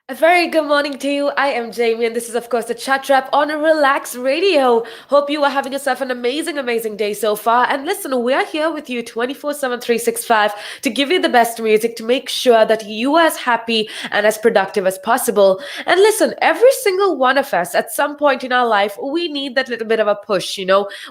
A very good morning to you. I am Jamie, and this is, of course, the Chat Wrap on Relax Radio. Hope you are having yourself an amazing, amazing day so far. And listen, we are here with you 24/7, 365 to give you the best music to make sure that you are as happy and as productive as possible. And listen, every single one of us at some point in our life, we need that little bit of a push,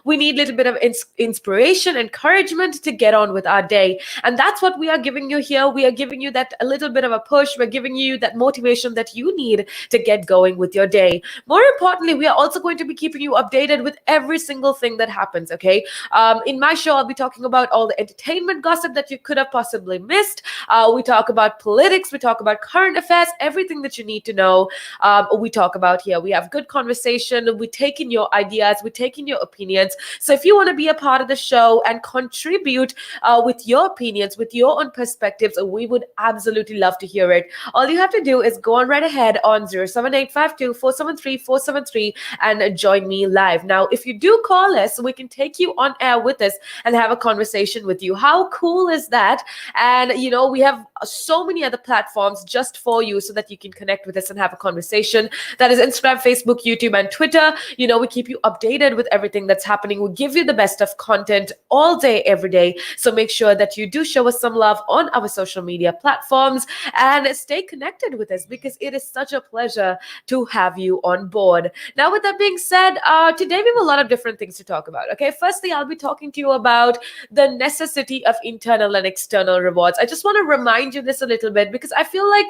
We need a little bit of inspiration, encouragement to get on with our day. And that's what we are giving you here. We are giving you that a little bit of a push. We're giving you that motivation that you need to get going with your day. More importantly, we are also going to be keeping you updated with every single thing that happens, okay? In my show, I'll be talking about all the entertainment gossip that you could have possibly missed. We talk about politics, we talk about current affairs, everything that you need to know. We talk about here. We have good conversation. We take in your ideas, we take in your opinions. So if you want to be a part of the show and contribute with your opinions, with your own perspectives, we would absolutely love to hear it. All you have to do is go on right ahead on 07852 and join me live. Now, if you do call us, we can take you on air with us and have a conversation with you. How cool is that? And, we have so many other platforms just for you so that you can connect with us and have a conversation. That is Instagram, Facebook, YouTube, and Twitter. We keep you updated with everything that's happening. We give you the best of content all day, every day. So make sure that you do show us some love on our social media platforms and stay connected with us because it is such a pleasure to have you on board. Now, with that being said, today we have a lot of different things to talk about. Okay, firstly, I'll be talking to you about the necessity of internal and external rewards. I just want to remind you this a little bit because I feel like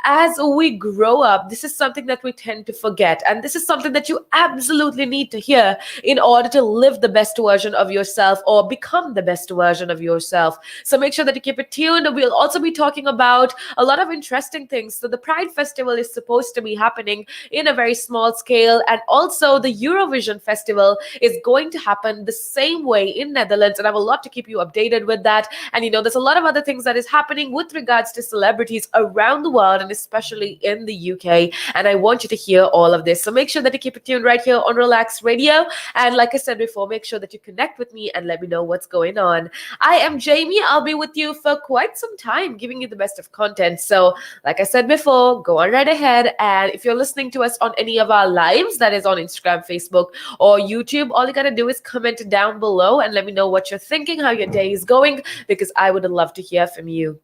as we grow up, this is something that we tend to forget. And this is something that you absolutely need to hear in order to live the best version of yourself or become the best version of yourself. So make sure that you keep it tuned. We'll also be talking about a lot of interesting things. So the Pride Festival is supposed to be happening in a very small scale. And also the Eurovision Festival is going to happen the same way in Netherlands. And I have a lot to keep you updated with that. And there's a lot of other things that is happening with regards to celebrities around the world and especially in the UK. And I want you to hear all of this. So make sure that you keep it tuned right here on Relax Radio. And like I said before, make sure that you connect with me and let me know what's going on. I am Jamie. I'll be with you for quite some time, giving you the best of content. So like I said before, go on right ahead. And if you're listening to us on any of our lives, that is on Instagram, Facebook, or YouTube, all you got to do is comment down below and let me know what you're thinking, how your day is going, because I would love to hear from you.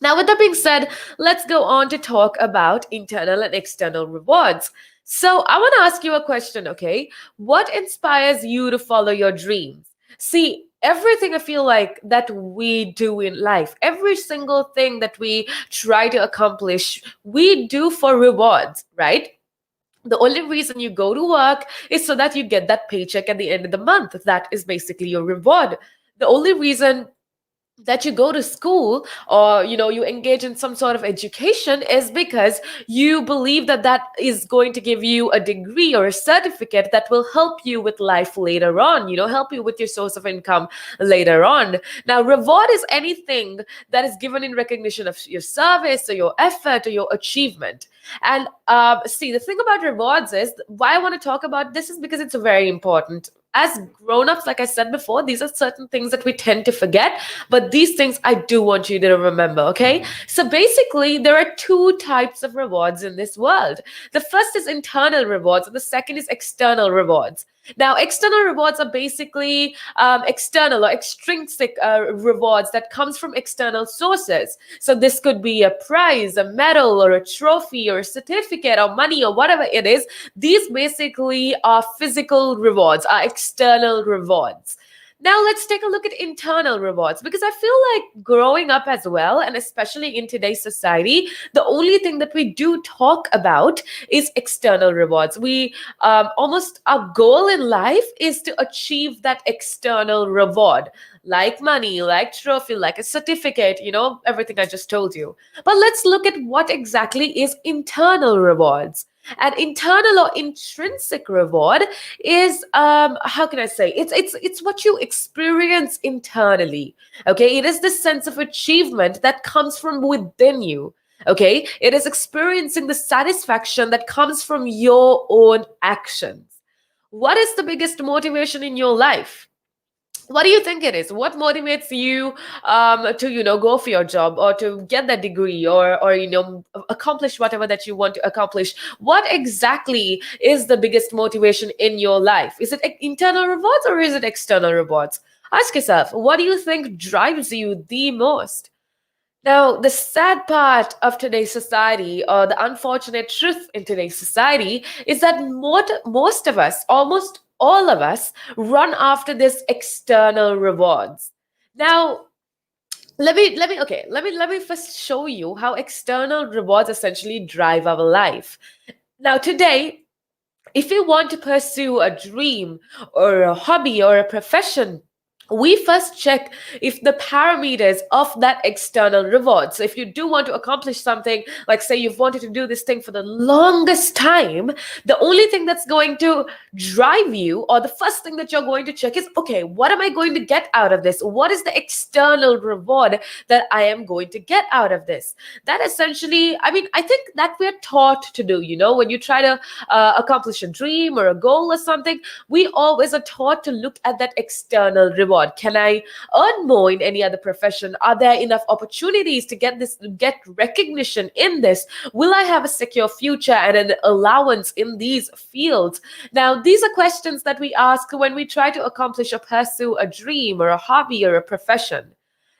Now, with that being said, let's go on to talk about internal and external rewards. So I want to ask you a question, okay? What inspires you to follow your dreams? See, everything I feel like that we do in life, every single thing that we try to accomplish, we do for rewards, right? The only reason you go to work is so that you get that paycheck at the end of the month. That is basically your reward. The only reason that you go to school or you engage in some sort of education is because you believe that that is going to give you a degree or a certificate that will help you with life later on, help you with your source of income later on. Now, reward is anything that is given in recognition of your service or your effort or your achievement. And see, the thing about rewards is why I want to talk about this is because it's very important. As grown-ups, like I said before, these are certain things that we tend to forget, but these things I do want you to remember, okay? So basically, there are two types of rewards in this world. The first is internal rewards, and the second is external rewards. Now, external rewards are basically external or extrinsic rewards that comes from external sources. So this could be a prize, a medal, or a trophy, or a certificate, or money, or whatever it is. These basically are physical rewards, are external rewards. Now let's take a look at internal rewards because I feel like growing up as well, and especially in today's society, the only thing that we do talk about is external rewards. We almost our goal in life is to achieve that external reward, like money, like trophy, like a certificate, everything I just told you. But let's look at what exactly is internal rewards. An internal or intrinsic reward is how can I say it's what you experience internally. Okay, it is the sense of achievement that comes from within you. Okay, it is experiencing the satisfaction that comes from your own actions. What is the biggest motivation in your life? What do you think it is? What motivates you to go for your job, or to get that degree, or accomplish whatever that you want to accomplish? What exactly is the biggest motivation in your life? Is it internal rewards, or is it external rewards? Ask yourself, what do you think drives you the most? Now, the sad part of today's society, or the unfortunate truth in today's society, is that most of us, almost all of us, run after this external rewards. Now, let me first show you how external rewards essentially drive our life. Now, today, if you want to pursue a dream or a hobby or a profession, we first check if the parameters of that external reward. So if you do want to accomplish something, like say you've wanted to do this thing for the longest time, the only thing that's going to drive you, or the first thing that you're going to check is, okay, what am I going to get out of this? What is the external reward that I am going to get out of this? That essentially, I mean, I think that we're taught to do, when you try to accomplish a dream or a goal or something, we always are taught to look at that external reward. Can I earn more in any other profession? Are there enough opportunities to get recognition in this? Will I have a secure future and an allowance in these fields? Now, these are questions that we ask when we try to accomplish or pursue a dream or a hobby or a profession.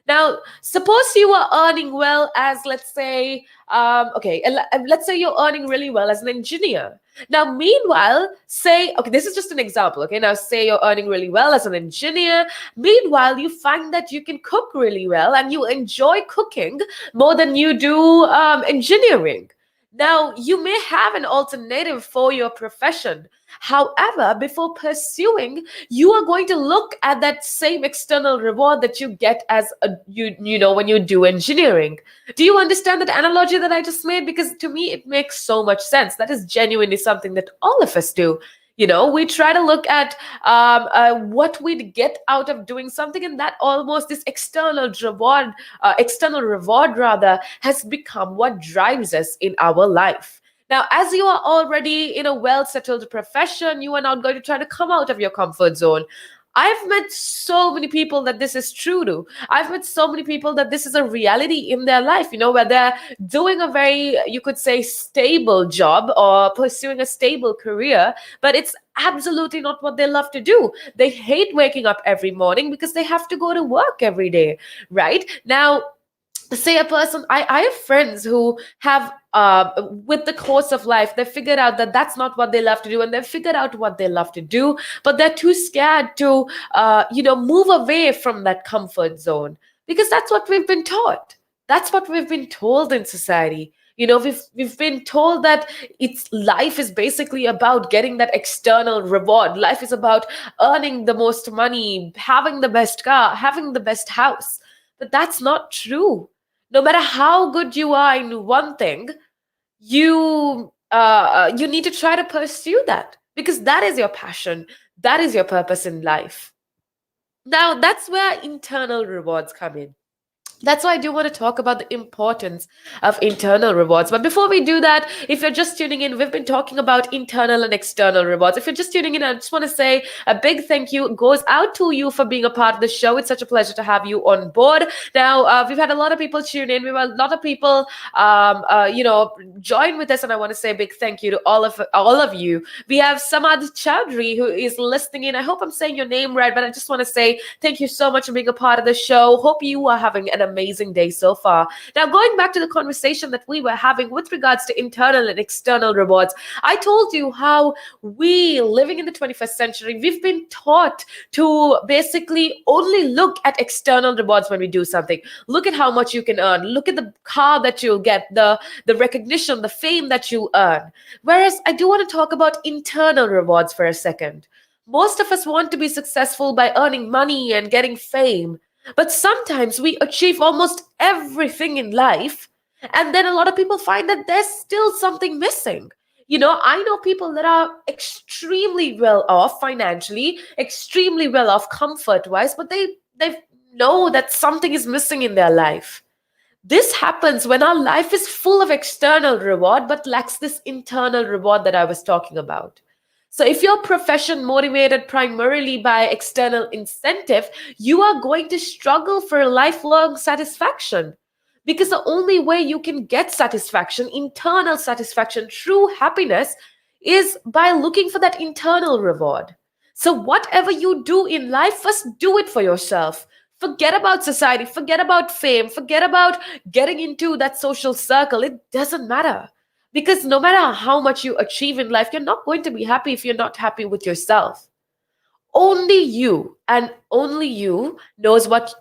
Now, suppose you are earning well as, let's say, let's say you're earning really well as an engineer. Now, meanwhile, say, okay, this is just an example. Okay, now say you're earning really well as an engineer. Meanwhile, you find that you can cook really well and you enjoy cooking more than you do engineering. Now, you may have an alternative for your profession. However, before pursuing, you are going to look at that same external reward that you get as when you do engineering. Do you understand that analogy that I just made? Because to me, it makes so much sense. That is genuinely something that all of us do. We try to look at what we'd get out of doing something, and that almost this external reward rather, has become what drives us in our life. Now, as you are already in a well settled profession, you are not going to try to come out of your comfort zone. I've met so many people that this is true to. I've met so many people that this is a reality in their life, where they're doing a very, you could say, stable job or pursuing a stable career, but it's absolutely not what they love to do. They hate waking up every morning because they have to go to work every day, right? Now, say a person, I have friends who have with the course of life, they figured out that that's not what they love to do, and they've figured out what they love to do, but they're too scared to move away from that comfort zone, because that's what we've been taught. That's what we've been told in society. We've been told that it's life is basically about getting that external reward. Life is about earning the most money, having the best car, having the best house. But that's not true. No matter how good you are in one thing, you need to try to pursue that, because that is your passion. That is your purpose in life. Now, that's where internal rewards come in. That's why I do want to talk about the importance of internal rewards. But before we do that, if you're just tuning in, we've been talking about internal and external rewards. If you're just tuning in, I just want to say a big thank you goes out to you for being a part of the show. It's such a pleasure to have you on board. Now, we've had a lot of people tune in. We've had a lot of people, join with us, and I want to say a big thank you to all of you. We have Samad Chowdhury who is listening in. I hope I'm saying your name right, but I just want to say thank you so much for being a part of the show. Hope you are having an amazing day so far. Now, going back to the conversation that we were having with regards to internal and external rewards, I told you how we, living in the 21st century, we've been taught to basically only look at external rewards when we do something. Look at how much you can earn. Look at the car that you'll get, the recognition, the fame that you earn. Whereas I do want to talk about internal rewards for a second. Most of us want to be successful by earning money and getting fame. But sometimes we achieve almost everything in life, and then a lot of people find that there's still something missing. I know people that are extremely well off financially, extremely well off comfort wise, but they know that something is missing in their life. This happens when our life is full of external reward but lacks this internal reward that I was talking about. So if your profession motivated primarily by external incentive, you are going to struggle for lifelong satisfaction. Because the only way you can get satisfaction, internal satisfaction, true happiness, is by looking for that internal reward. So whatever you do in life, first do it for yourself. Forget about society, forget about fame, forget about getting into that social circle. It doesn't matter. Because no matter how much you achieve in life, you're not going to be happy if you're not happy with yourself. Only you and only you knows what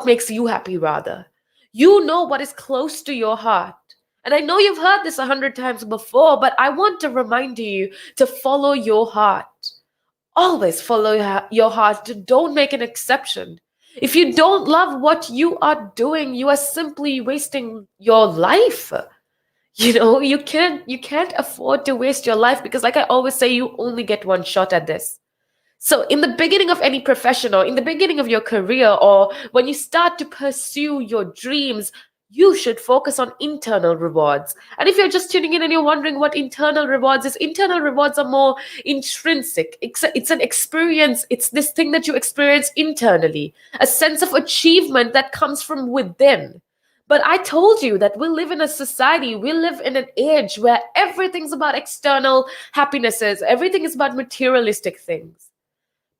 makes you happy rather. You know what is close to your heart. And I know you've heard this 100 times before, but I want to remind you to follow your heart. Always follow your heart. Don't make an exception. If you don't love what you are doing, you are simply wasting your life. You can't afford to waste your life, because like I always say, you only get one shot at this. So, in the beginning of any profession, or in the beginning of your career, or when you start to pursue your dreams, you should focus on internal rewards. And if you're just tuning in and you're wondering what internal rewards is, internal rewards are more intrinsic. It's an experience, it's this thing that you experience internally, a sense of achievement that comes from within. But I told you that we live in a society, we live in an age where everything's about external happinesses, everything is about materialistic things.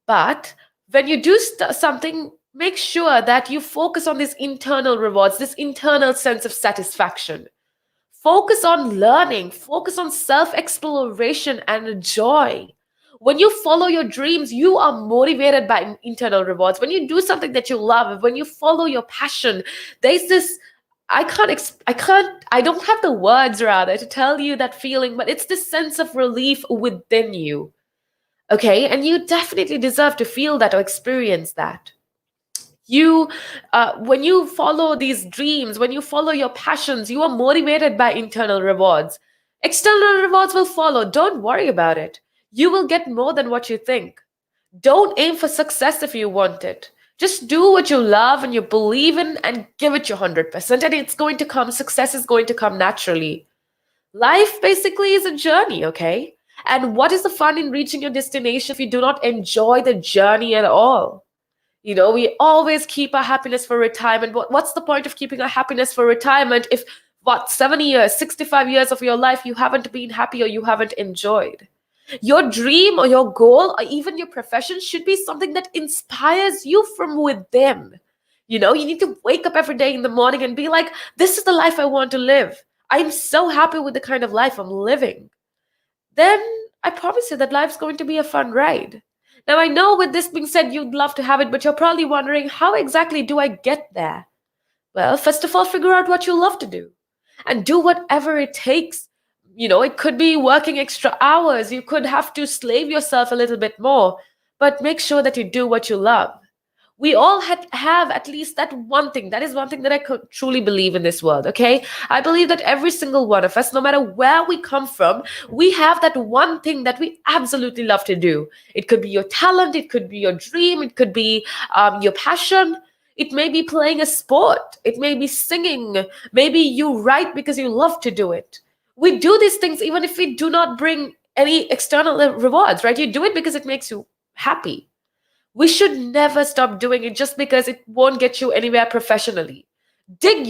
But when you do something, make sure that you focus on these internal rewards, this internal sense of satisfaction. Focus on learning, focus on self exploration and joy. When you follow your dreams, you are motivated by internal rewards. When you do something that you love, when you follow your passion, there's this I don't have the words rather to tell you that feeling, but it's this sense of relief within you. Okay, and you definitely deserve to feel that or experience that. When you follow these dreams, when you follow your passions, you are motivated by internal rewards. External rewards will follow. Don't worry about it. You will get more than what you think. Don't aim for success if you want it. Just do what you love and you believe in and give it your 100%, and it's going to come. Success is going to come naturally. Life basically is a journey, okay? And what is the fun in reaching your destination if you do not enjoy the journey at all? We always keep our happiness for retirement. What's the point of keeping our happiness for retirement if, 70 years, 65 years of your life, you haven't been happy or you haven't enjoyed? Your dream or your goal or even your profession should be something that inspires you from within. You need to wake up every day in the morning and be like, this is the life I want to live. I'm so happy with the kind of life I'm living. Then I promise you that life's going to be a fun ride. Now, I know with this being said, you'd love to have it, but you're probably wondering, how exactly do I get there? Well, first of all, figure out what you love to do and do whatever it takes. It could be working extra hours. You could have to slave yourself a little bit more, but make sure that you do what you love. We all have at least that one thing. That is one thing that I could truly believe in this world, okay? I believe that every single one of us, no matter where we come from, we have that one thing that we absolutely love to do. It could be your talent, it could be your dream, it could be your passion. It may be playing a sport, it may be singing, maybe you write because you love to do it. We do these things even if we do not bring any external rewards, right? You do it because it makes you happy. We should never stop doing it just because it won't get you anywhere professionally. Dig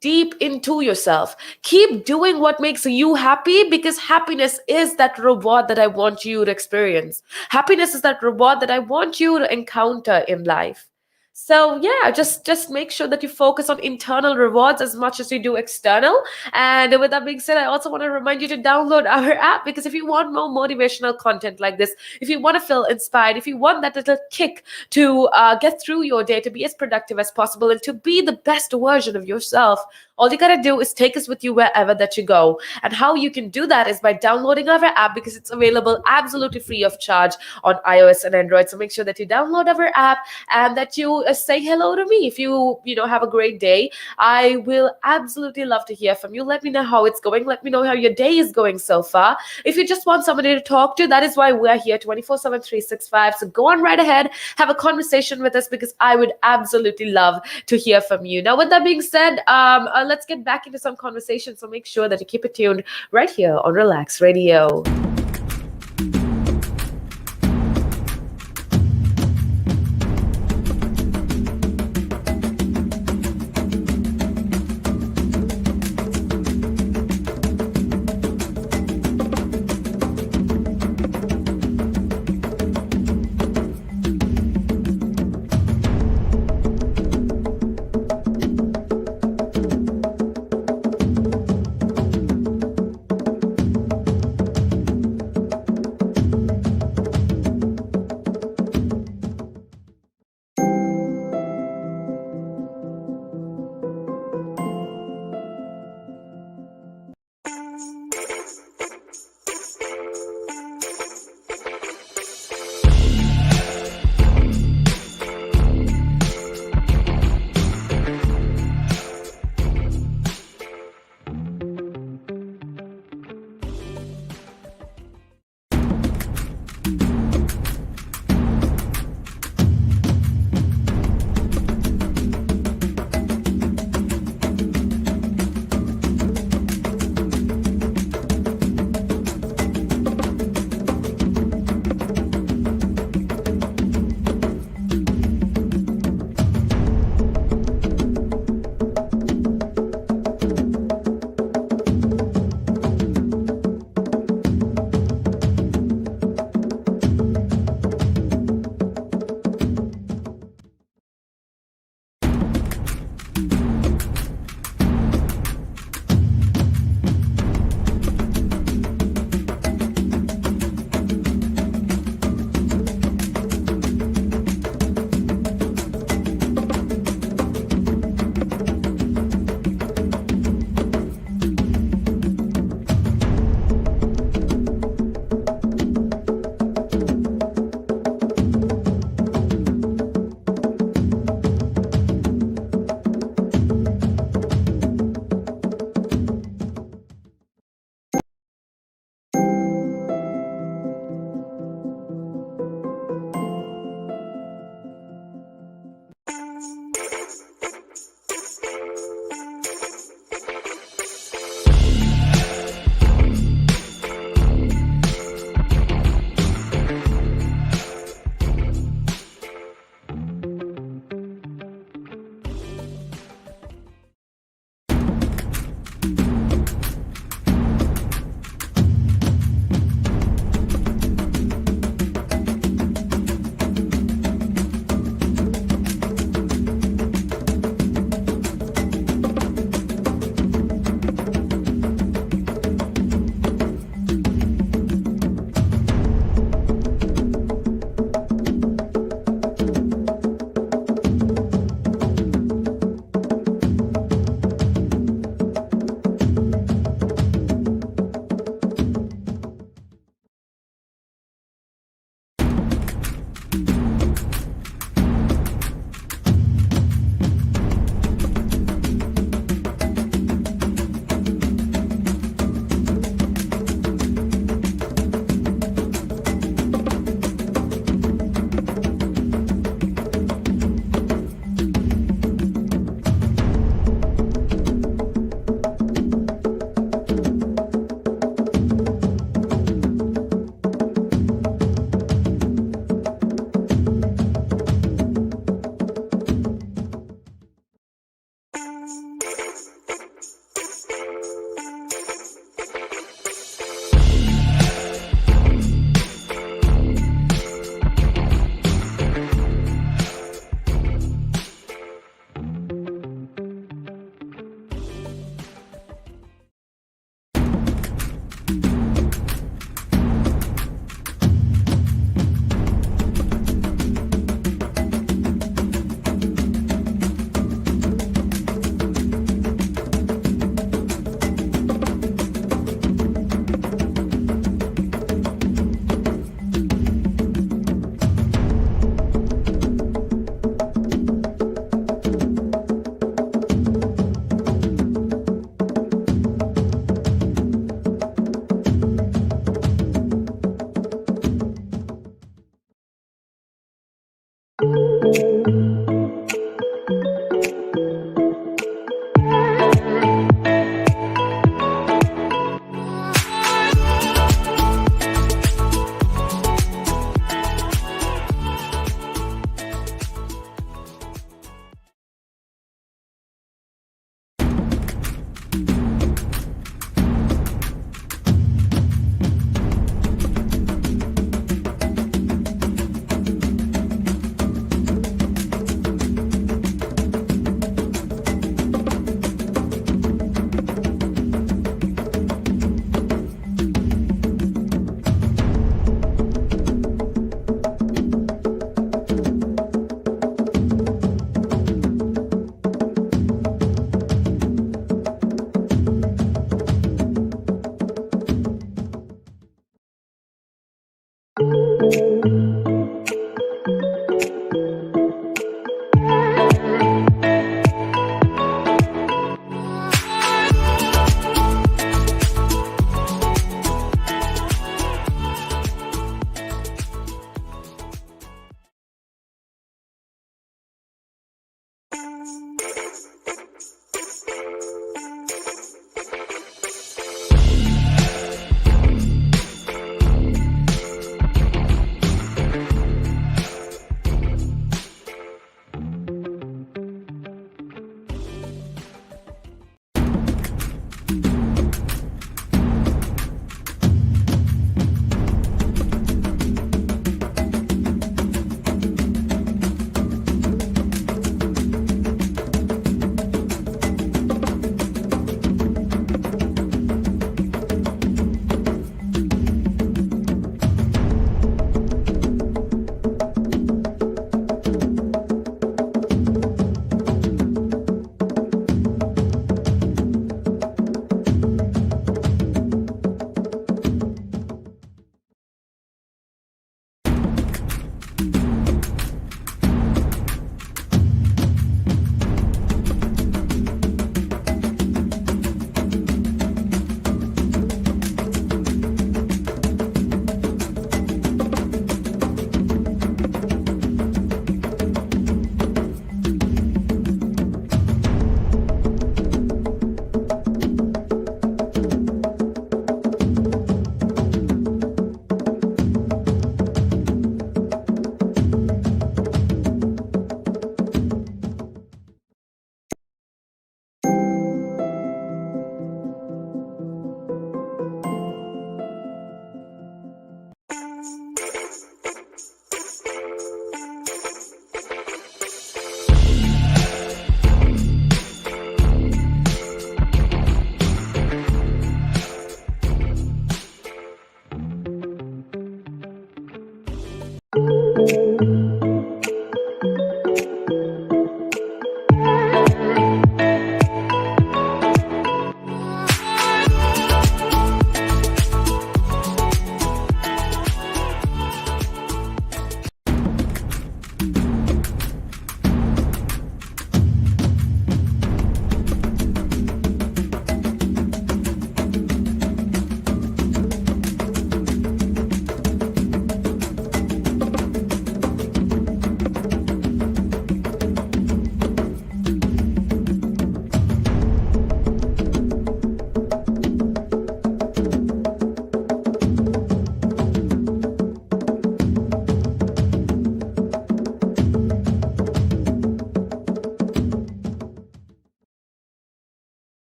deep into yourself. Keep doing what makes you happy, because happiness is that reward that I want you to experience. Happiness is that reward that I want you to encounter in life. So yeah, just make sure that you focus on internal rewards as much as you do external. And with that being said, I also want to remind you to download our app, because if you want more motivational content like this, if you want to feel inspired, if you want that little kick to get through your day, to be as productive as possible and to be the best version of yourself, all you gotta do is take us with you wherever that you go. And how you can do that is by downloading our app, because it's available absolutely free of charge on iOS and Android. So make sure that you download our app and that you say hello to me. If you have a great day, I will absolutely love to hear from you. Let me know how it's going. Let me know how your day is going so far. If you just want somebody to talk to, that is why we're here 24/7, 365. So go on right ahead, have a conversation with us, because I would absolutely love to hear from you. Now, with that being said, let's get back into some conversation. So make sure that you keep it tuned right here on Relax Radio.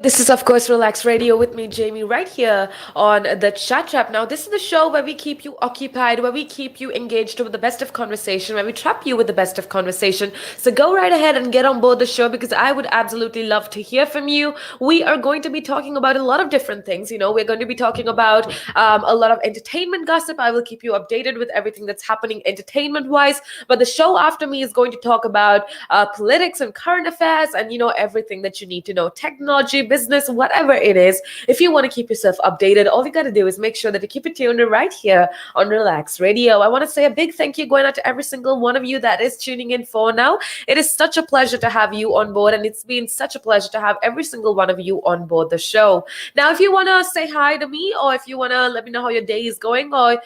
This is, of course, Relax Radio with me, Jamie, right here on the Chat Trap. Now, this is the show where we keep you occupied, where we keep you engaged with the best of conversation, where we trap you with the best of conversation. So go right ahead and get on board the show because I would absolutely love to hear from you. We are going to be talking about a lot of different things. We're going to be talking about a lot of entertainment gossip. I will keep you updated with everything that's happening entertainment-wise. But the show after me is going to talk about politics and current affairs and, everything that you need to know, technology, business, whatever it is. If you want to keep yourself updated, all you got to do is make sure that you keep it tuned right here on Relax Radio. I want to say a big thank you going out to every single one of you that is tuning in for now. It is such a pleasure to have you on board, and it's been such a pleasure to have every single one of you on board the show. Now, if you want to say hi to me, or if you want to let me know how your day is going, or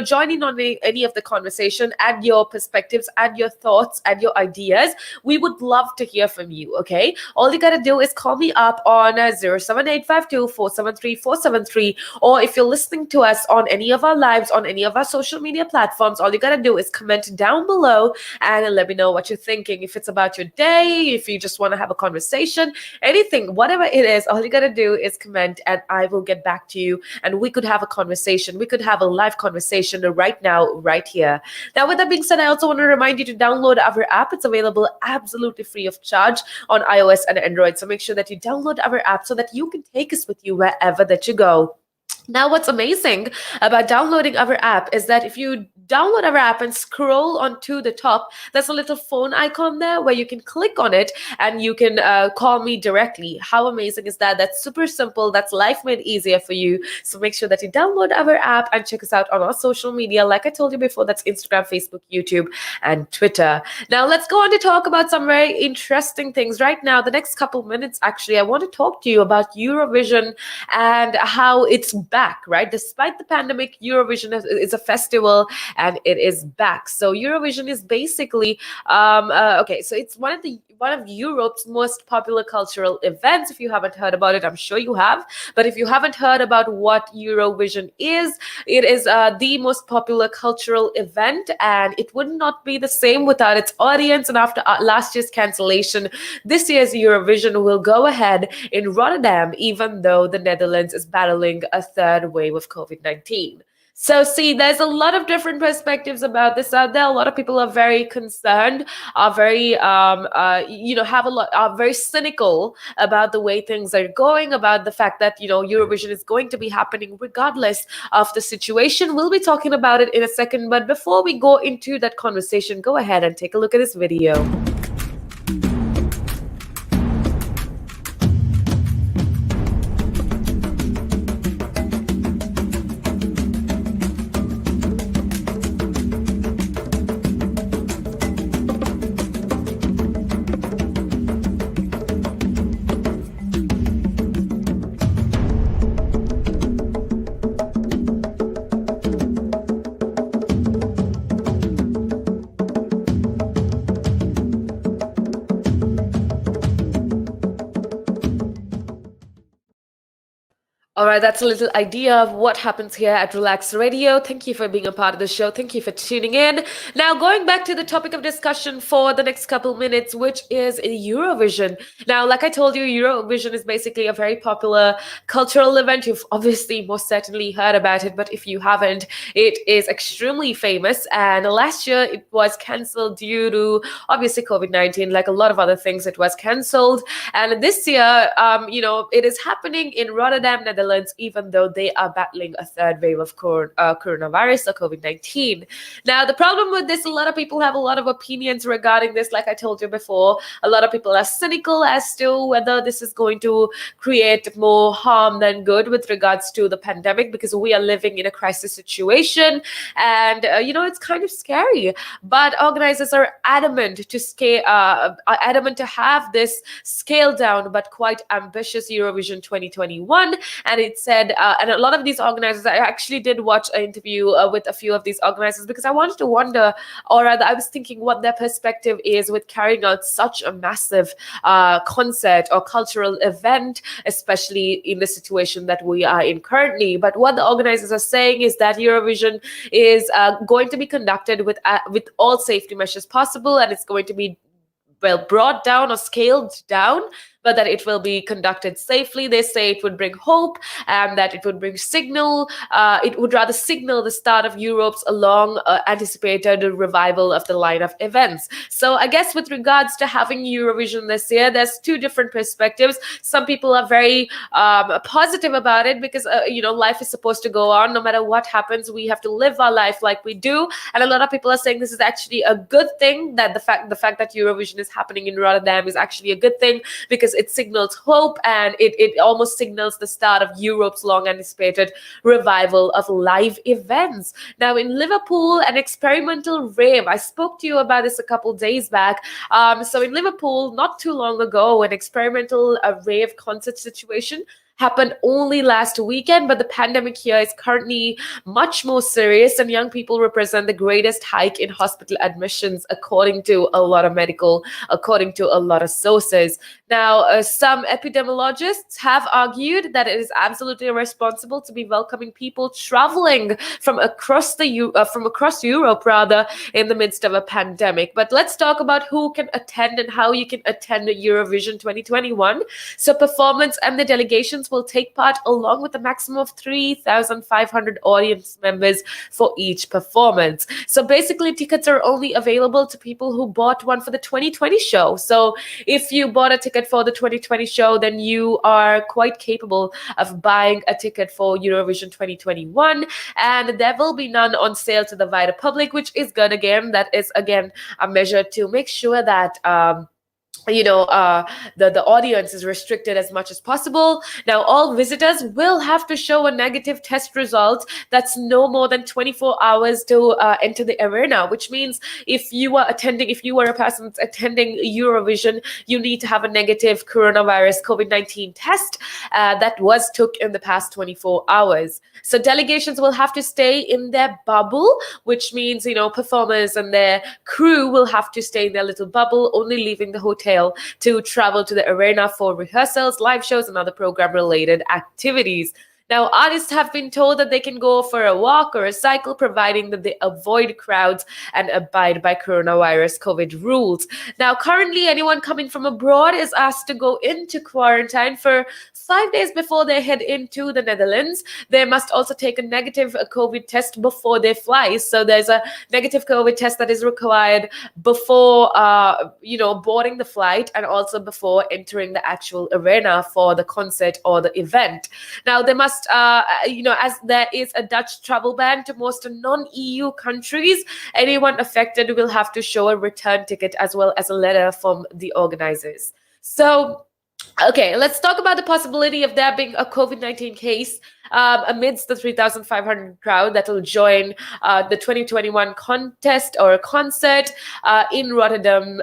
join in on any of the conversation, add your perspectives, add your thoughts, add your ideas, we would love to hear from you. Okay, all you got to do is call me up on 07852-473-473, or if you're listening to us on any of our lives on any of our social media platforms, all you got to do is comment down below and let me know what you're thinking. If it's about your day, if you just want to have a conversation, anything, whatever it is, all you got to do is comment and I will get back to you and we could have a conversation. We could have a live conversation right now, right here. Now, with that being said, I also want to remind you to download our app. It's available absolutely free of charge on iOS and Android. So make sure that you download our app so that you can take us with you wherever that you go. Now, what's amazing about downloading our app is that if you download our app and scroll onto the top, there's a little phone icon there where you can click on it and you can call me directly. How amazing is that? That's super simple. That's life made easier for you. So make sure that you download our app and check us out on our social media. Like I told you before, that's Instagram, Facebook, YouTube, and Twitter. Now, let's go on to talk about some very interesting things. Right now, the next couple minutes, actually, I want to talk to you about Eurovision and how it's back, right? Despite the pandemic, Eurovision is a festival and it is back. So Eurovision is basically okay, so it's one of Europe's most popular cultural events. If you haven't heard about it, I'm sure you have. But if you haven't heard about what Eurovision is, it is the most popular cultural event, and it would not be the same without its audience. And after last year's cancellation, this year's Eurovision will go ahead in Rotterdam, even though the Netherlands is battling a third wave of COVID-19. So see, there's a lot of different perspectives about this out there. A lot of people are very concerned, are very, are very cynical about the way things are going, about the fact that, Eurovision is going to be happening regardless of the situation. We'll be talking about it in a second. But before we go into that conversation, go ahead and take a look at this video. All right, that's a little idea of what happens here at Relax Radio. Thank you for being a part of the show. Thank you for tuning in. Now, going back to the topic of discussion for the next couple minutes, which is Eurovision. Now, like I told you, Eurovision is basically a very popular cultural event. You've obviously most certainly heard about it, but if you haven't, it is extremely famous. And last year it was cancelled due to obviously COVID-19, like a lot of other things, it was cancelled. And this year, it is happening in Rotterdam, Netherlands, even though they are battling a third wave of coronavirus or COVID-19. Now, the problem with this, a lot of people have a lot of opinions regarding this. Like I told you before, a lot of people are cynical as to whether this is going to create more harm than good with regards to the pandemic, because we are living in a crisis situation. And, it's kind of scary. But organizers are adamant to have this scaled down but quite ambitious Eurovision 2021. And it said, and a lot of these organizers, I actually did watch an interview with a few of these organizers, because I wanted to wonder, or rather I was thinking what their perspective is with carrying out such a massive concert or cultural event, especially in the situation that we are in currently. But what the organizers are saying is that Eurovision is going to be conducted with all safety measures possible, and it's going to be brought down or scaled down, but that it will be conducted safely. They say it would bring hope, and that it would bring it would rather signal the start of Europe's long anticipated revival of the line of events. So I guess with regards to having Eurovision this year, there's two different perspectives. Some people are very positive about it, because life is supposed to go on no matter what happens. We have to live our life like we do, and a lot of people are saying this is actually a good thing, that the fact that Eurovision is happening in Rotterdam is actually a good thing, because it signals hope, and it almost signals the start of Europe's long anticipated revival of live events. Now, in Liverpool, an experimental rave, I spoke to you about this a couple days back. So in Liverpool, not too long ago, an experimental rave concert situation happened only last weekend, but the pandemic here is currently much more serious, and young people represent the greatest hike in hospital admissions, according to a lot of sources. Now, some epidemiologists have argued that it is absolutely irresponsible to be welcoming people traveling from across Europe, rather, in the midst of a pandemic. But let's talk about who can attend and how you can attend Eurovision 2021. So, performance and the delegations will take part along with a maximum of 3,500 audience members for each performance. So basically, tickets are only available to people who bought one for the 2020 show. So if you bought a ticket for the 2020 show, then you are quite capable of buying a ticket for Eurovision 2021. And there will be none on sale to the wider public, which is good again. That is, again, a measure to make sure that the audience is restricted as much as possible. Now, all visitors will have to show a negative test result that's no more than 24 hours to enter the arena, which means if you were a person attending Eurovision, you need to have a negative coronavirus COVID-19 test that was took in the past 24 hours. So delegations will have to stay in their bubble, which means, performers and their crew will have to stay in their little bubble, only leaving the hotel to travel to the arena for rehearsals, live shows, and other program-related activities. Now, artists have been told that they can go for a walk or a cycle, providing that they avoid crowds and abide by coronavirus COVID rules. Now, currently, anyone coming from abroad is asked to go into quarantine for 5 days before they head into the Netherlands. They must also take a negative COVID test before they fly. So there's a negative COVID test that is required before, boarding the flight, and also before entering the actual arena for the concert or the event. Now, they must as there is a Dutch travel ban to most non-EU countries, anyone affected will have to show a return ticket as well as a letter from the organizers. So, okay, let's talk about the possibility of there being a COVID-19 case amidst the 3,500 crowd that will join the 2021 contest or concert in Rotterdam,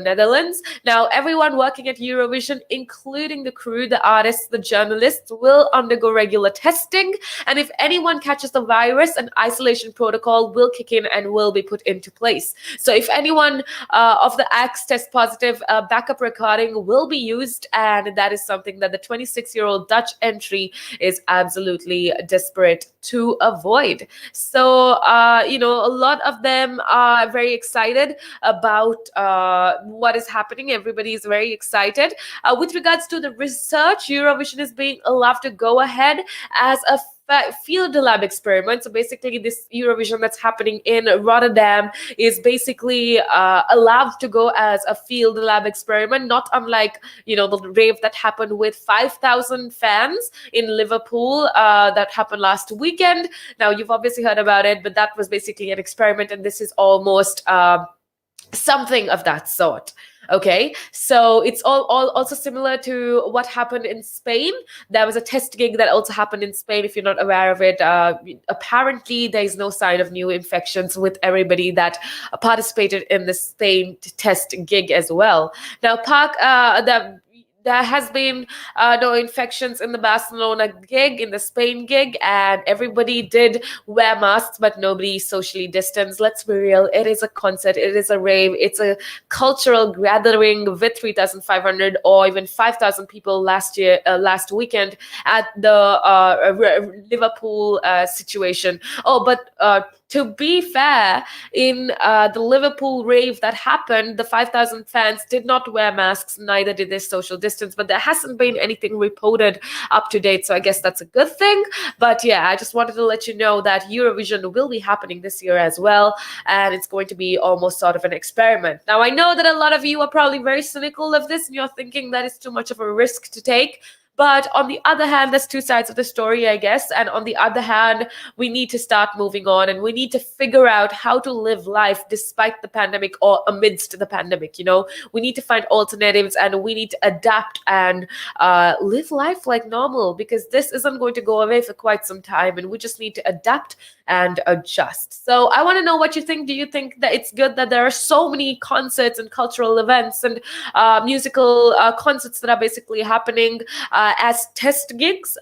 Netherlands. Now, everyone working at Eurovision, including the crew, the artists, the journalists, will undergo regular testing. And if anyone catches the virus, an isolation protocol will kick in and will be put into place. So if anyone of the acts test positive, backup recording will be used used, and that is something that the 26-year-old Dutch entry is absolutely desperate to avoid. So, a lot of them are very excited about what is happening. Everybody is very excited. With regards to the research, Eurovision is being allowed to go ahead as a field lab experiment. So basically, this Eurovision that's happening in Rotterdam is basically allowed to go as a field lab experiment, not unlike the rave that happened with 5,000 fans in Liverpool that happened last weekend. Now, you've obviously heard about it, but that was basically an experiment, and this is almost something of that sort. Okay, so it's all also similar to what happened in Spain. There was a test gig that also happened in Spain. If you're not aware of it, apparently there is no sign of new infections with everybody that participated in the Spain test gig as well. Now, there has been no infections in the Barcelona gig, in the Spain gig, and everybody did wear masks, but nobody socially distanced. Let's be real. It is a concert. It is a rave. It's a cultural gathering with 3,500 or even 5,000 people last weekend at the Liverpool situation. Oh, but to be fair, in the Liverpool rave that happened, the 5,000 fans did not wear masks, neither did they social distance, but there hasn't been anything reported up to date, so I guess that's a good thing. But yeah, I just wanted to let you know that Eurovision will be happening this year as well, and it's going to be almost sort of an experiment. Now, I know that a lot of you are probably very cynical of this, and you're thinking that it's too much of a risk to take. But on the other hand, there's two sides of the story, I guess. And on the other hand, we need to start moving on, and we need to figure out how to live life despite the pandemic or amidst the pandemic. We need to find alternatives, and we need to adapt and live life like normal, because this isn't going to go away for quite some time, and we just need to adapt and adjust. So I want to know what you think. Do you think that it's good that there are so many concerts and cultural events and musical concerts that are basically happening as test gigs?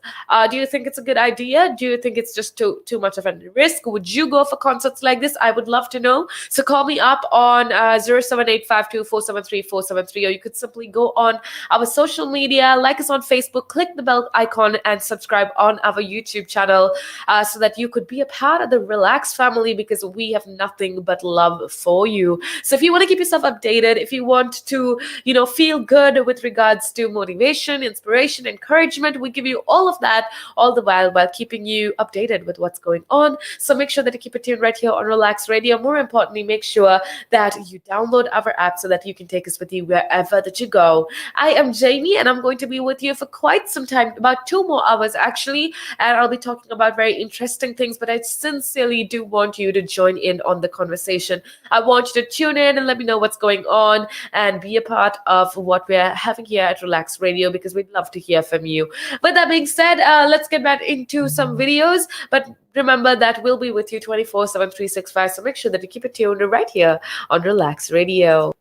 Do you think it's a good idea? Do you think it's just too much of a risk? Would you go for concerts like this? I would love to know. So call me up on 07852473473, or you could simply go on our social media, like us on Facebook, click the bell icon, and subscribe on our YouTube channel so that you could be a part of the Relaks family, because we have nothing but love for you. So if you want to keep yourself updated, if you want to, feel good with regards to motivation, inspiration, encouragement, we give you all of that all the while keeping you updated with what's going on. So make sure that you keep it tuned right here on Relaks Radio. More importantly, make sure that you download our app so that you can take us with you wherever that you go. I am Jamie, and I'm going to be with you for quite some time, about 2 more hours actually, and I'll be talking about very interesting things, but I sincerely do want you to join in on the conversation. I want you to tune in and let me know what's going on and be a part of what we're having here at Relaks Radio, because we'd love to hear from you. With that being said, let's get back into some videos, but remember that we'll be with you 24/7, 365, so make sure that you keep it tuned right here on Relaks Radio.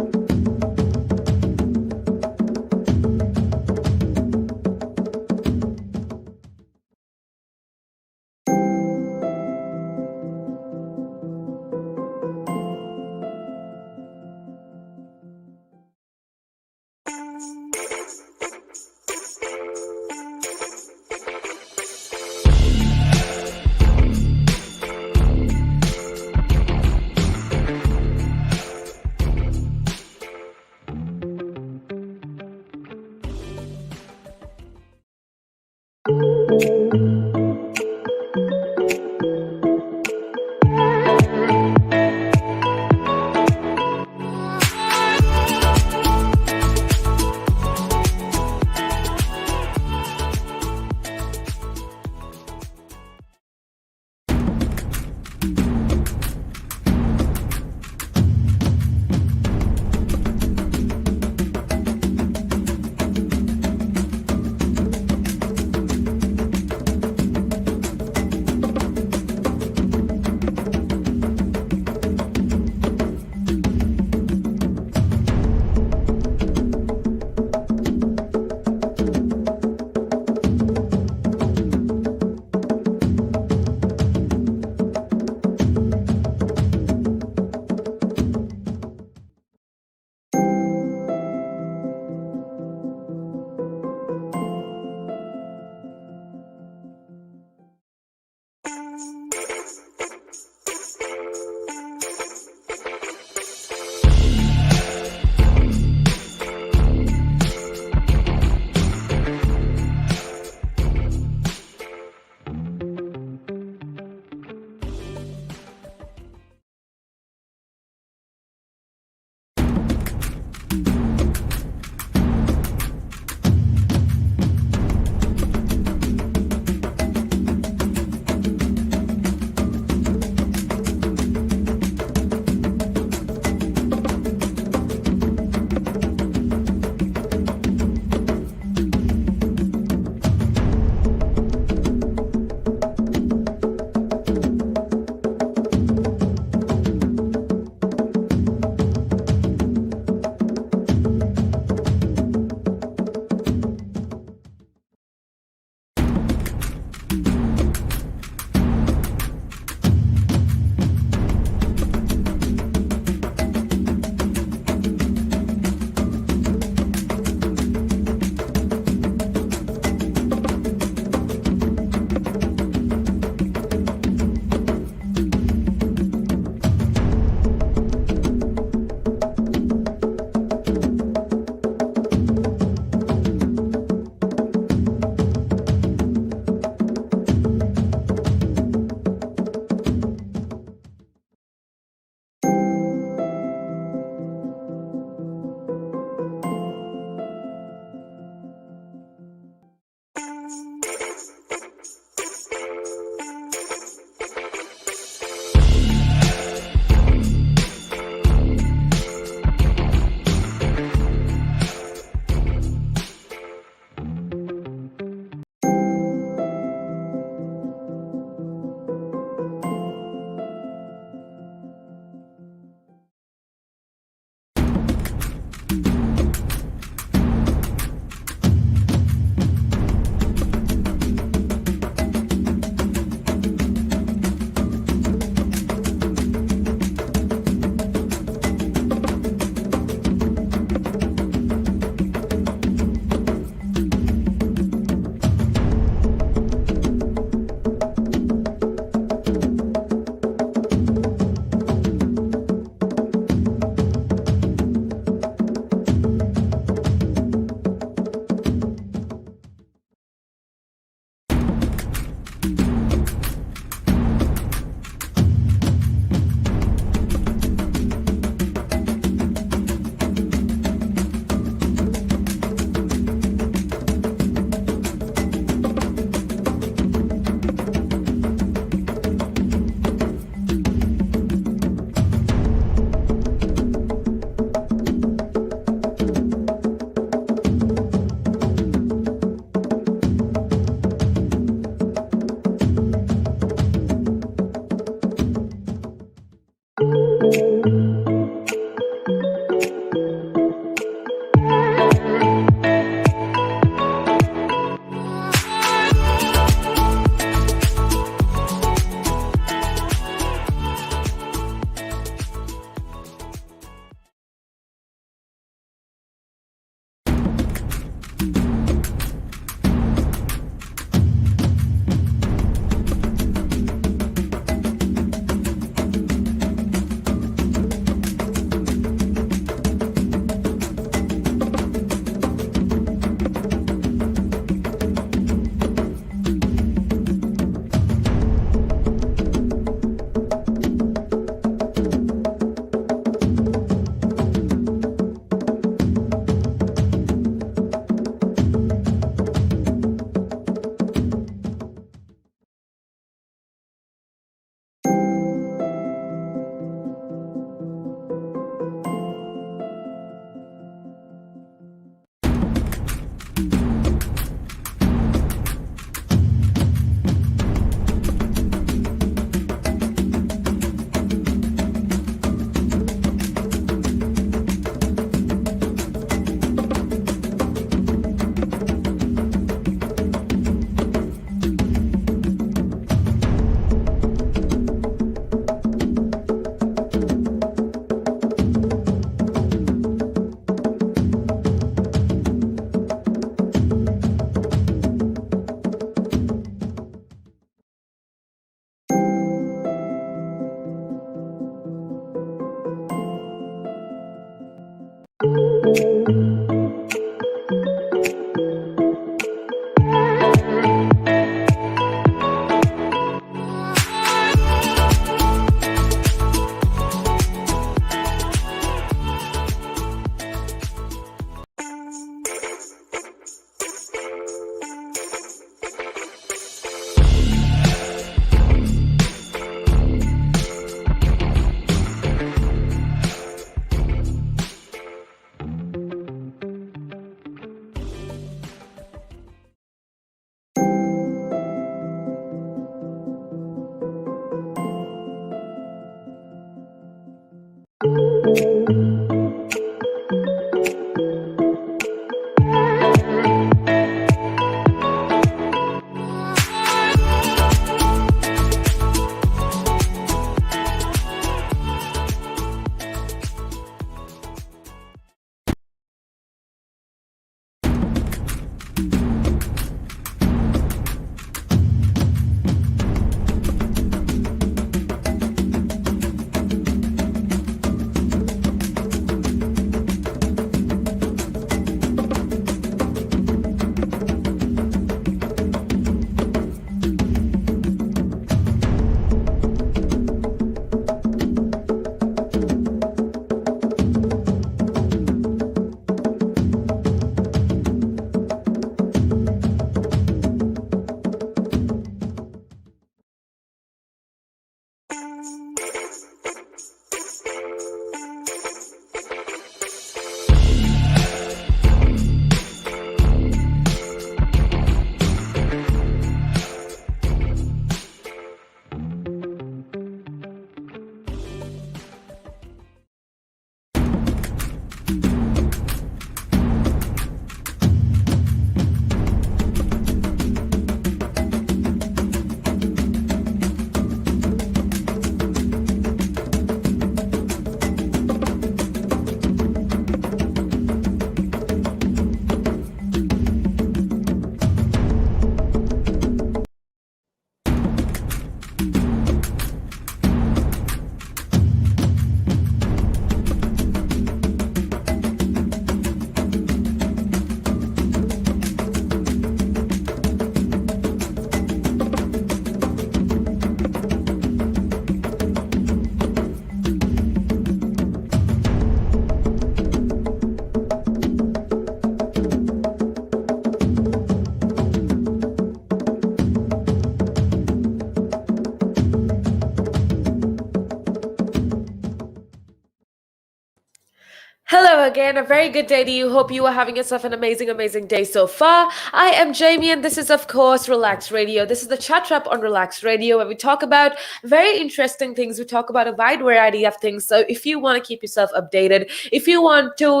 Hello again, a very good day to you. Hope you are having yourself an amazing, amazing day so far. I am Jamie, and this is, of course, Relax Radio. This is the chat trap on Relax Radio, where we talk about very interesting things. We talk about a wide variety of things. So, if you want to keep yourself updated, if you want to,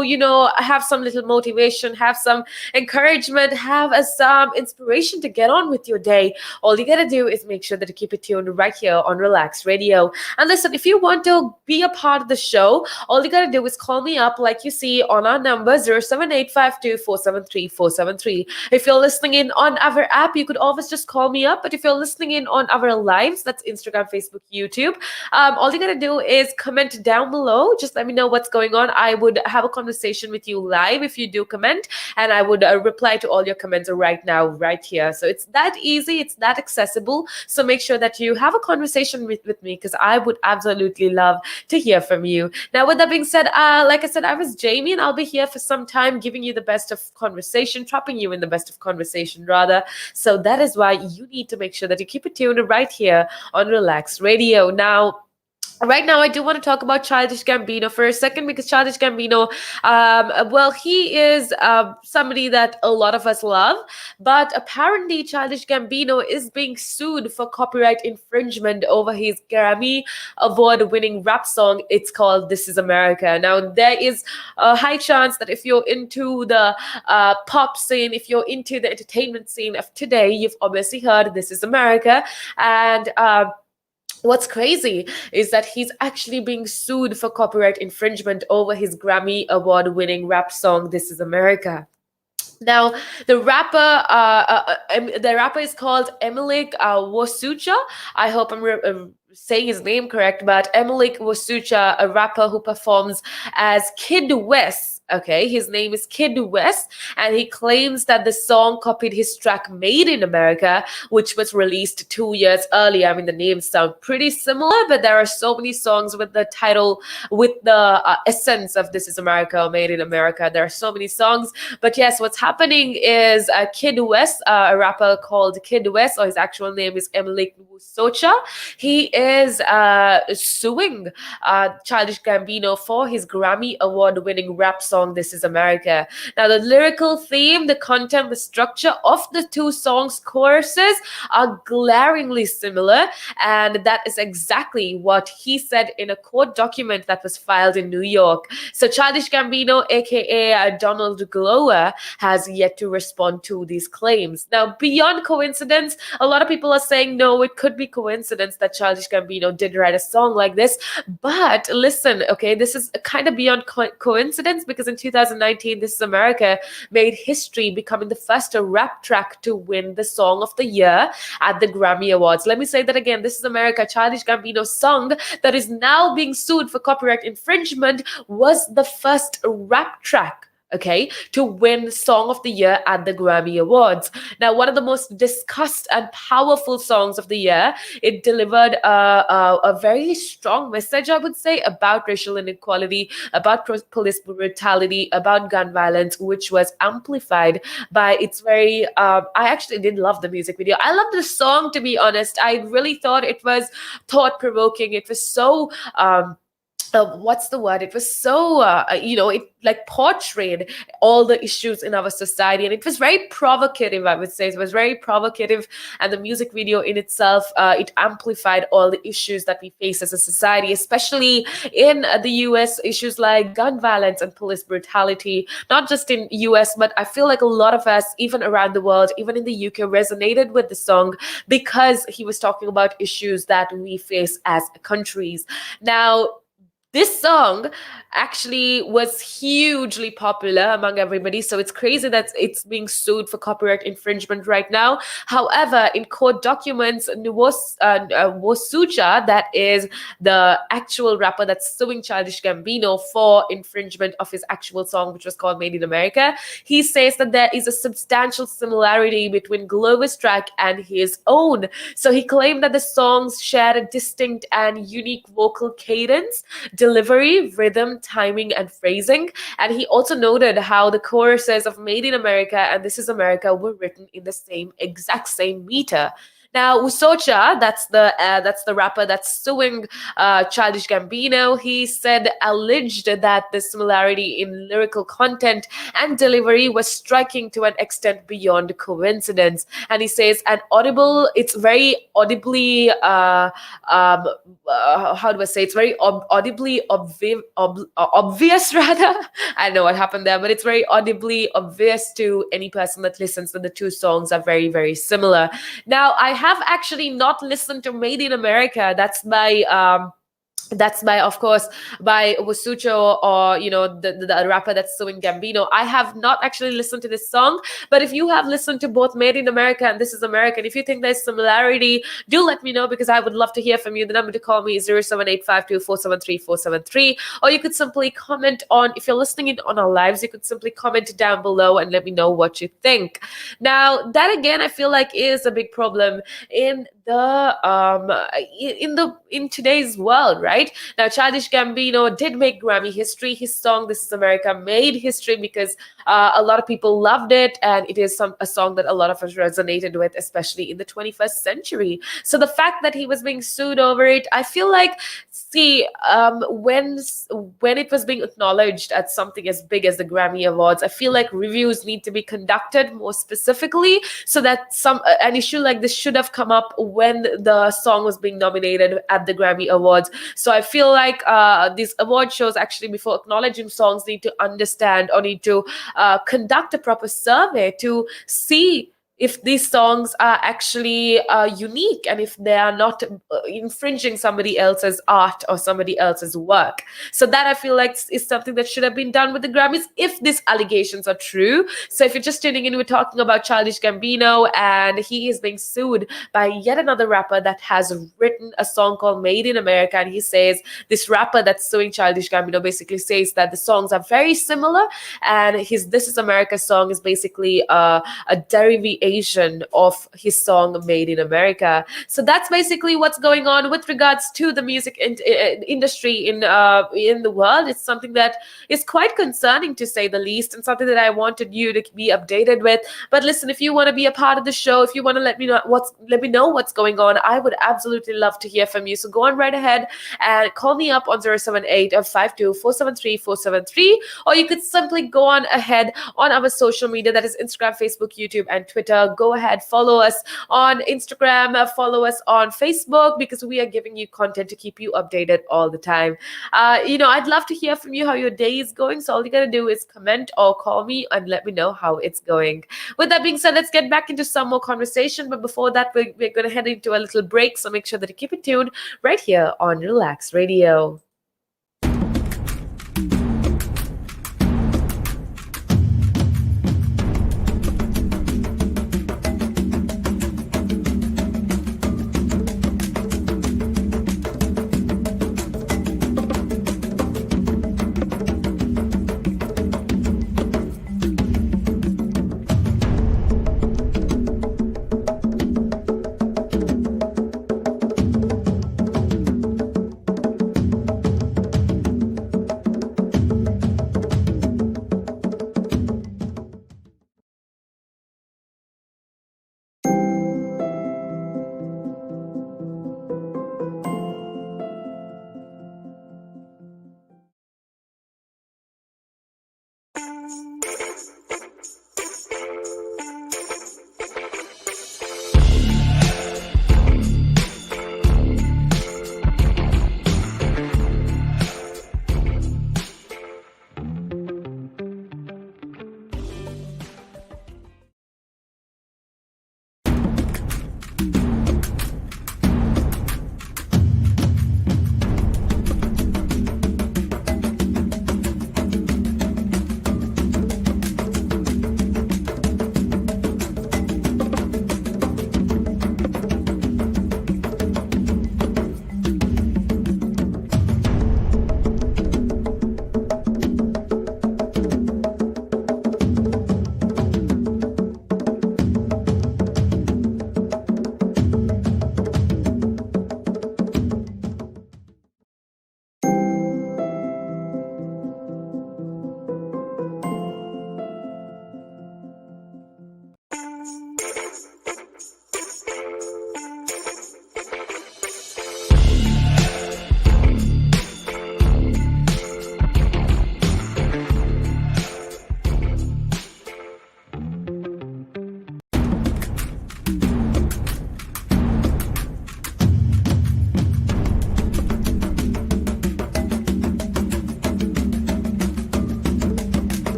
have some little motivation, have some encouragement, have some inspiration to get on with your day, all you got to do is make sure that you keep it tuned right here on Relax Radio. And listen, if you want to be a part of the show, all you got to do is call me up like you see on our number 07852473473. If you're listening in on our app, you could always just call me up. But if you're listening in on our lives, that's Instagram, Facebook, YouTube, all you got to do is comment down below. Just let me know what's going on. I would have a conversation with you live if you do comment, and I would reply to all your comments right now, right here. So it's that easy. It's that accessible. So make sure that you have a conversation with me, because I would absolutely love to hear from you. Now, with that being said, like I said, I was Jamie, and I'll be here for some time giving you the best of conversation, trapping you in the best of conversation, rather. So that is why you need to make sure that you keep it tuned right here on Relax Radio. Now, right now, I do want to talk about Childish Gambino for a second, because Childish Gambino, well, he is somebody that a lot of us love, but apparently Childish Gambino is being sued for copyright infringement over his Grammy award-winning rap song. It's called "This Is America." Now, there is a high chance that if you're into the pop scene, if you're into the entertainment scene of today, you've obviously heard "This Is America," and what's crazy is that he's actually being sued for copyright infringement over his Grammy award-winning rap song "This Is America." Now, the rapper is called Emilik Wasucha. I hope I'm saying his name correct, but Emilik Wasucha, a rapper who performs as Kid West. Okay, his name is Kid West, and he claims that the song copied his track "Made in America," which was released 2 years earlier. I mean, the names sound pretty similar, but there are so many songs with the title, with the essence of "This Is America" or "Made in America." There are so many songs, but yes, what's happening is Kid West, a rapper called Kid West, or his actual name is Emilik Wusocha. He is suing Childish Gambino for his Grammy award-winning rap song "This Is America." Now, the lyrical theme, the content, the structure of the two songs' choruses are glaringly similar, and that is exactly what he said in a court document that was filed in New York. So Childish Gambino, aka Donald Glover, has yet to respond to these claims. Now, beyond coincidence, a lot of people are saying no, it could be coincidence that Childish Gambino did write a song like this. But listen, okay, this is kind of beyond coincidence, because in 2019, "This Is America" made history, becoming the first rap track to win the Song of the Year at the Grammy Awards. Let me say that again. "This Is America," Childish Gambino's song that is now being sued for copyright infringement, was the first rap track, okay, to win Song of the Year at the Grammy Awards. Now, one of the most discussed and powerful songs of the year, it delivered a very strong message, I would say, about racial inequality, about police brutality, about gun violence, which was amplified by its very, I actually did love the music video. I loved the song, to be honest. I really thought it was thought-provoking. It was so what's the word? It was so, it like portrayed all the issues in our society, and it was very provocative. I would say it was very provocative, and the music video in itself, it amplified all the issues that we face as a society, especially in the U.S. Issues like gun violence and police brutality, not just in U.S., but I feel like a lot of us, even around the world, even in the U.K., resonated with the song because he was talking about issues that we face as countries. Now, this song actually was hugely popular among everybody. So it's crazy that it's being sued for copyright infringement right now. However, in court documents, Wosucha, that is the actual rapper that's suing Childish Gambino for infringement of his actual song, which was called Made in America, he says that there is a substantial similarity between Glover's track and his own. So he claimed that the songs shared a distinct and unique vocal cadence, delivery, rhythm, timing, and phrasing. And he also noted how the choruses of Made in America and This Is America were written in the exact same meter. Now, Usocha, that's the rapper that's suing Childish Gambino. He alleged that the similarity in lyrical content and delivery was striking to an extent beyond coincidence. And he says, it's very audibly, how do I say? It's very audibly obvious, rather. I don't know what happened there, but it's very audibly obvious to any person that listens that the two songs are very, very similar. Now, I have actually not listened to Made in America. That's of course, by Wasucho, or the rapper that's suing Gambino. I have not actually listened to this song, but if you have listened to both Made in America and This Is America, and if you think there's similarity, do let me know, because I would love to hear from you. The number to call me is 07852473473, or you could simply comment on, if you're listening in on our lives, you could simply comment down below and let me know what you think. Now, that again, I feel like is a big problem in in today's world, right? Now, Childish Gambino did make Grammy history. His song "This Is America" made history because a lot of people loved it, and it is a song that a lot of us resonated with, especially in the 21st century. So the fact that he was being sued over it, I feel like, when it was being acknowledged at something as big as the Grammy Awards, I feel like reviews need to be conducted more specifically, so that an issue like this should have come up when the song was being nominated at the Grammy Awards. So I feel like these award shows, actually, before acknowledging songs, need to understand, or need to conduct a proper survey to see if these songs are actually unique, and if they are not infringing somebody else's art or somebody else's work. So that, I feel like, is something that should have been done with the Grammys, if these allegations are true. So if you're just tuning in, we're talking about Childish Gambino, and he is being sued by yet another rapper that has written a song called Made in America. And he says, this rapper that's suing Childish Gambino basically says that the songs are very similar, and his This Is America song is basically a derivation of his song Made in America. So that's basically what's going on with regards to the music industry in the world. It's something that is quite concerning, to say the least, and something that I wanted you to be updated with. But listen, if you want to be a part of the show, if you want to let me know what's going on, I would absolutely love to hear from you. So go on right ahead and call me up on 078-52-473-473, or you could simply go on ahead on our social media, that is Instagram, Facebook, YouTube, and Twitter. Go ahead, follow us on Instagram, follow us on Facebook, because we are giving you content to keep you updated all the time. I'd love to hear from you how your day is going. So all you gotta do is comment or call me and let me know how it's going. With that being said, let's get back into some more conversation. But before that, we're going to head into a little break. So make sure that you keep it tuned right here on Relaks Radio.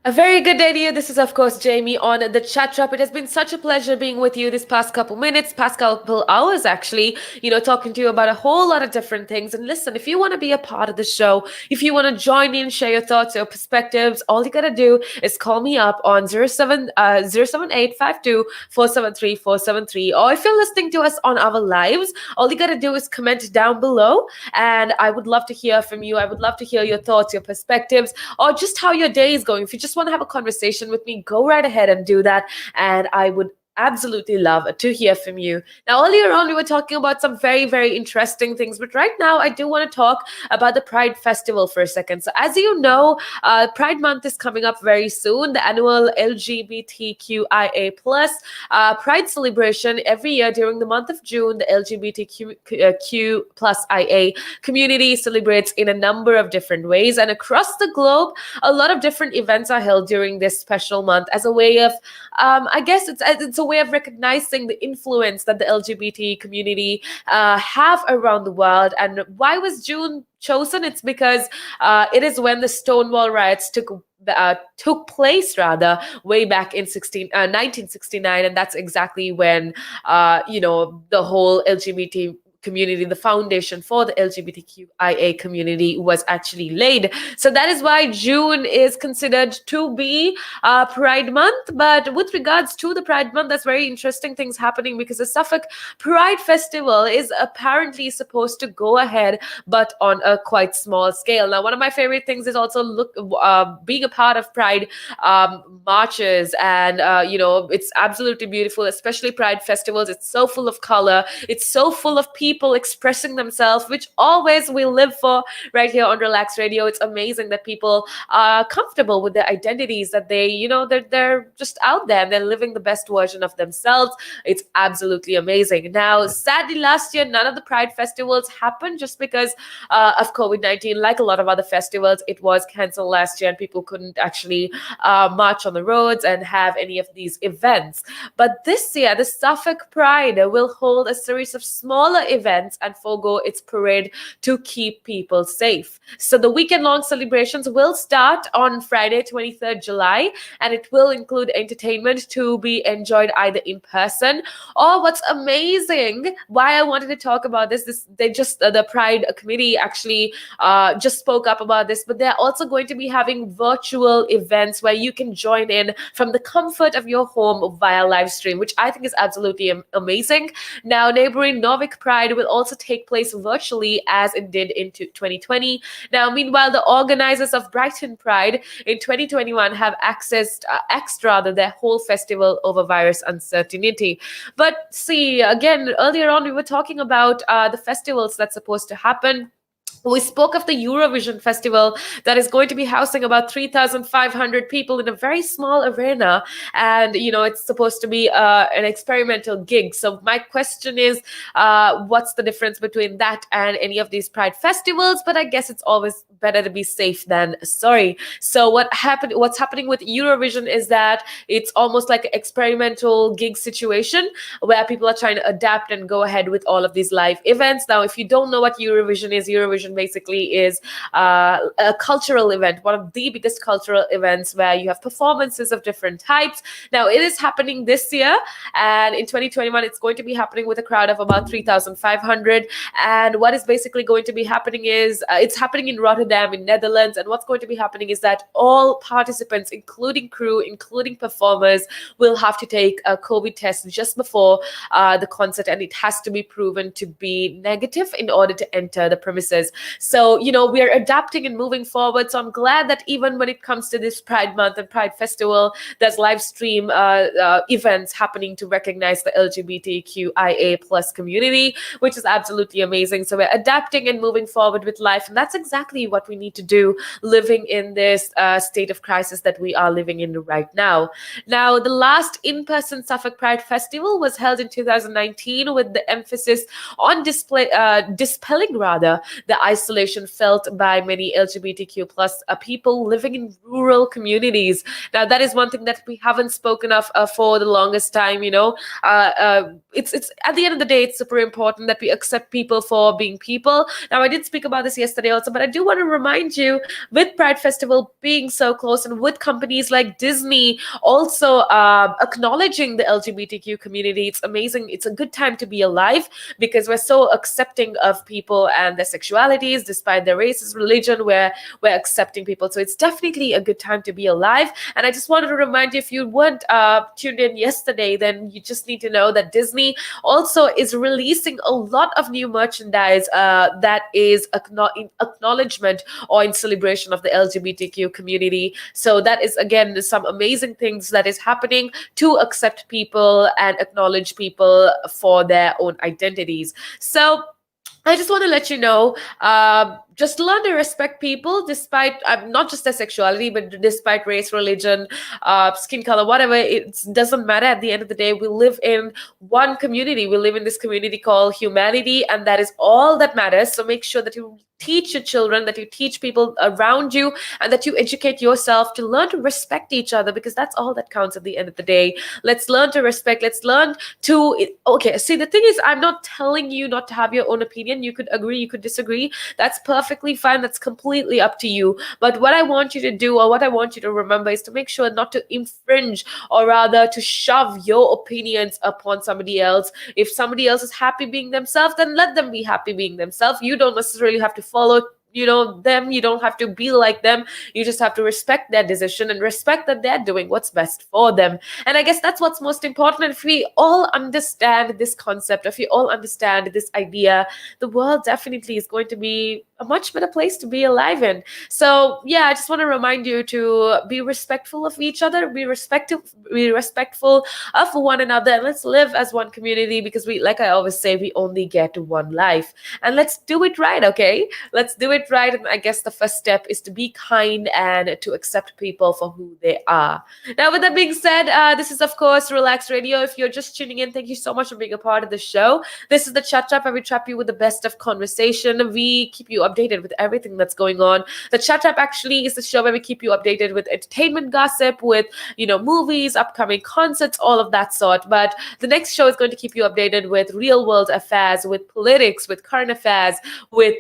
A very good day to you. This is, of course, Jamie on the chat drop. It has been such a pleasure being with you this past couple minutes, past couple hours, actually, talking to you about a whole lot of different things. And listen, if you want to be a part of the show, if you want to join in, share your thoughts, your perspectives, all you got to do is call me up on 07852 473 473. Or if you're listening to us on our lives, all you got to do is comment down below. And I would love to hear from you. I would love to hear your thoughts, your perspectives, or just how your day is going. If you just want to have a conversation with me, go right ahead and do that. And I would absolutely love to hear from you. Now, earlier on, we were talking about some very, very interesting things, but right now, I do want to talk about the Pride Festival for a second. So, as you know, Pride Month is coming up very soon, the annual LGBTQIA plus Pride celebration every year during the month of June. The LGBTQ plus IA community celebrates in a number of different ways, and across the globe, a lot of different events are held during this special month as a way of, I guess it's a way of recognizing the influence that the LGBT community have around the world. And why was June chosen? It's because it is when the Stonewall riots took place, rather, way back in 1969, and that's exactly when the whole LGBT community, the foundation for the LGBTQIA community, was actually laid. So that is why June is considered to be Pride Month. But with regards to the Pride Month, that's very interesting things happening, because the Suffolk Pride Festival is apparently supposed to go ahead, but on a quite small scale. Now, one of my favorite things is also being a part of Pride marches, and it's absolutely beautiful, especially Pride festivals. It's so full of color. It's so full of people expressing themselves, which always we live for right here on Relax Radio. It's amazing that people are comfortable with their identities, that they're just out there and they're living the best version of themselves. It's absolutely amazing. Now, sadly, last year, none of the Pride festivals happened just because of COVID-19. Like a lot of other festivals, it was canceled last year and people couldn't actually march on the roads and have any of these events. But this year, the Suffolk Pride will hold a series of smaller events and forego its parade to keep people safe. So the weekend-long celebrations will start on Friday, 23rd July, and it will include entertainment to be enjoyed either in person or, what's amazing, why I wanted to talk about this the Pride Committee actually just spoke up about this, but they're also going to be having virtual events where you can join in from the comfort of your home via live stream, which I think is absolutely amazing. Now, neighboring Norwich Pride will also take place virtually, as it did in 2020. Now, meanwhile, the organizers of Brighton Pride in 2021 have axed their whole festival over virus uncertainty. But see, again, earlier on, we were talking about the festivals that's supposed to happen. We spoke of the Eurovision Festival that is going to be housing about 3,500 people in a very small arena. And, it's supposed to be an experimental gig. So my question is, what's the difference between that and any of these Pride festivals? But I guess it's always better to be safe than sorry. So what's happening with Eurovision is that it's almost like an experimental gig situation where people are trying to adapt and go ahead with all of these live events. Now, if you don't know what Eurovision is, Eurovision basically is a cultural event, one of the biggest cultural events where you have performances of different types. Now, it is happening this year, and in 2021, it's going to be happening with a crowd of about 3,500. And what is basically going to be happening is it's happening in Rotterdam, in Netherlands. And what's going to be happening is that all participants, including crew, including performers, will have to take a COVID test just before the concert, and it has to be proven to be negative in order to enter the premises. So, we are adapting and moving forward. So I'm glad that even when it comes to this Pride Month and Pride Festival, there's live stream events happening to recognize the LGBTQIA plus community, which is absolutely amazing. So we're adapting and moving forward with life. And that's exactly what we need to do, living in this state of crisis that we are living in right now. Now, the last in-person Suffolk Pride Festival was held in 2019 with the emphasis on dispelling the isolation felt by many LGBTQ plus people living in rural communities. Now, that is one thing that we haven't spoken of for the longest time. It's at the end of the day, it's super important that we accept people for being people. Now, I did speak about this yesterday also, but I do want to remind you, with Pride Festival being so close and with companies like Disney also acknowledging the LGBTQ community, it's amazing. It's a good time to be alive because we're so accepting of people and their sexualities, despite their races, religion. We're accepting people, so it's definitely a good time to be alive. And I just wanted to remind you, if you weren't tuned in yesterday, then you just need to know that Disney also is releasing a lot of new merchandise that is in acknowledgement or in celebration of the LGBTQ community. So that is, again, some amazing things that is happening to accept people and acknowledge people for their own identities. So I just want to let you know, just learn to respect people despite not just their sexuality, but despite race, religion, skin color, whatever. It doesn't matter. At the end of the day, we live in one community. We live in this community called humanity, and that is all that matters. So make sure that you teach your children, that you teach people around you, and that you educate yourself to learn to respect each other, because that's all that counts at the end of the day. Let's learn to respect. Let's learn to, okay, see, the thing is, I'm not telling you not to have your own opinion. You could agree, you could disagree. That's perfectly fine. That's completely up to you. But what I want you to do, or what I want you to remember, is to make sure not to infringe, or rather to shove your opinions upon somebody else. If somebody else is happy being themselves, then let them be happy being themselves. You don't necessarily have to follow them. You don't have to be like them. You just have to respect their decision and respect that they're doing what's best for them. And I guess that's what's most important. And if we all understand this concept, if we all understand this idea, the world definitely is going to be a much better place to be alive in. So yeah, I just want to remind you to be respectful of each other, be respectful of one another, and let's live as one community, because we, like I always say, we only get one life. And let's do it right, okay? Let's do it right. And I guess the first step is to be kind and to accept people for who they are. Now, with that being said, this is, of course, Relax Radio. If you're just tuning in, thank you so much for being a part of the show. This is the Chat Trap, where we trap you with the best of conversation. We keep you updated with everything that's going on. The Chat Trap actually is the show where we keep you updated with entertainment gossip, with movies, upcoming concerts, all of that sort. But the next show is going to keep you updated with real world affairs, with politics, with current affairs, with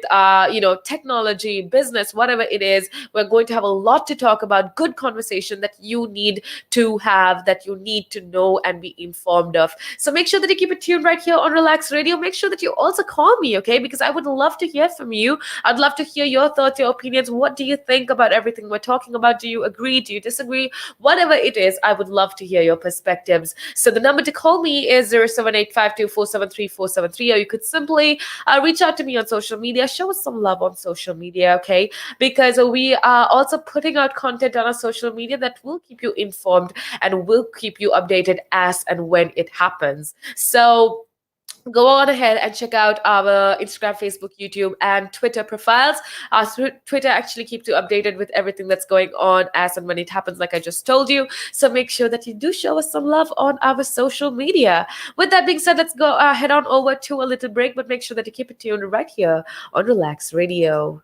technology, business, whatever it is. We're going to have a lot to talk about, good conversation that you need to have, that you need to know and be informed of. So make sure that you keep it tuned right here on Relax Radio. Make sure that you also call me, okay? Because I would love to hear from you. I'd love to hear your thoughts, your opinions. What do you think about everything we're talking about? Do you agree? Do you disagree? Whatever it is, I would love to hear your perspectives. So the number to call me is 07852473473, or you could simply reach out to me on social media. Show us some love on social media, okay? Because we are also putting out content on our social media that will keep you informed and will keep you updated as and when it happens. So go on ahead and check out our Instagram, Facebook, YouTube, and Twitter profiles. Our Twitter actually keeps you updated with everything that's going on as and when it happens, like I just told you. So make sure that you do show us some love on our social media. With that being said, let's go head on over to a little break, but make sure that you keep it tuned right here on Relax Radio.